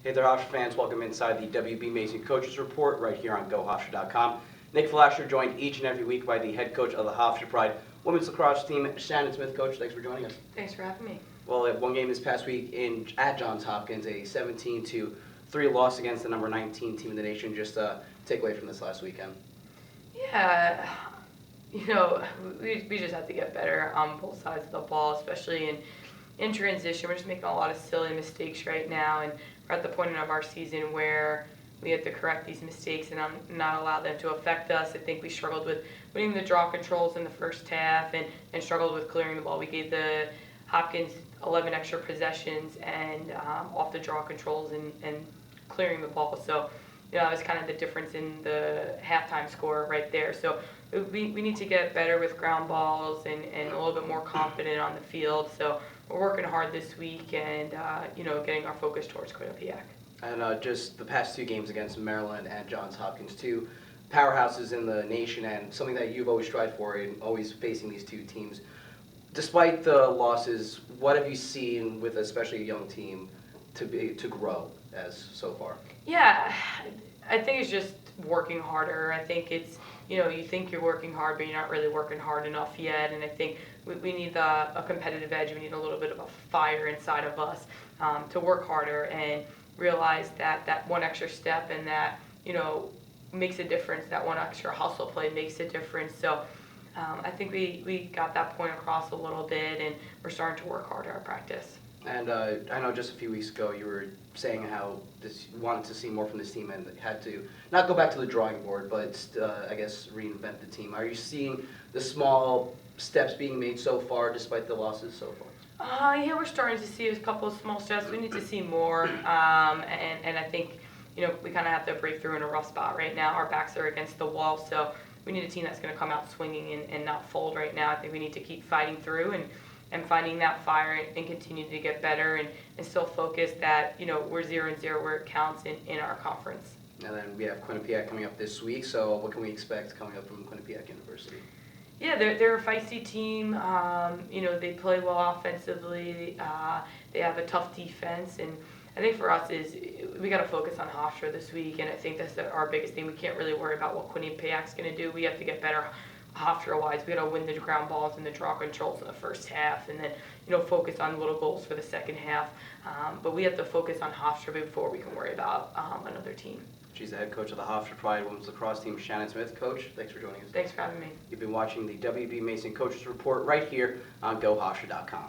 Hey there, Hofstra fans. Welcome inside the WB Mason Coaches Report right here on GoHofstra.com. Nick Flasher joined each and every week by the head coach of the Hofstra Pride women's lacrosse team, Shannon Smith. Coach, thanks for joining us. Thanks for having me. Well, one game this past week at Johns Hopkins, a 17-3 loss against the number 19 team in the nation. Just take away from this last weekend. Yeah, we just have to get better on both sides of the ball, especially in transition. We're just making a lot of silly mistakes right now, and we're at the point of our season where we have to correct these mistakes and not allow them to affect us. I think we struggled with winning the draw controls in the first half and struggled with clearing the ball. We gave the Hopkins 11 extra possessions and off the draw controls and clearing the ball. So, that was kind of the difference in the halftime score right there. So we need to get better with ground balls and a little bit more confident on the field. So we're working hard this week and, getting our focus towards Quinnipiac. And just the past two games against Maryland and Johns Hopkins, two powerhouses in the nation, and something that you've always strived for in always facing these two teams. Despite the losses, what have you seen with especially a young team to grow as so far? Yeah, I think it's just working harder. I think it's, you think you're working hard, but you're not really working hard enough yet. And I think we need a competitive edge. We need a little bit of a fire inside of us to work harder and realize that one extra step and that, makes a difference. That one extra hustle play makes a difference. So I think we got that point across a little bit, and we're starting to work harder at practice. And I know just a few weeks ago you were saying how you wanted to see more from this team and had to not go back to the drawing board, but I guess reinvent the team. Are you seeing the small steps being made so far despite the losses so far? Yeah, we're starting to see a couple of small steps. We need to see more, and I think we kind of have to break through in a rough spot right now. Our backs are against the wall, so we need a team that's going to come out swinging and not fold right now. I think we need to keep fighting through and finding that fire and continue to get better and still focus that, we're 0-0 where it counts in our conference. And then we have Quinnipiac coming up this week, so what can we expect coming up from Quinnipiac University? Yeah, they're a feisty team. They play well offensively. They have a tough defense, and I think for us is we got to focus on Hofstra this week, and I think that's our biggest thing. We can't really worry about what Quinnipiac's going to do. We have to get better Hofstra-wise. We got to win the ground balls and the draw controls in the first half, and then focus on little goals for the second half. But we have to focus on Hofstra before we can worry about another team. She's the head coach of the Hofstra Pride women's lacrosse team, Shannon Smith. Coach, thanks for joining us. Thanks for having me. You've been watching the WB Mason Coaches Report right here on GoHofstra.com.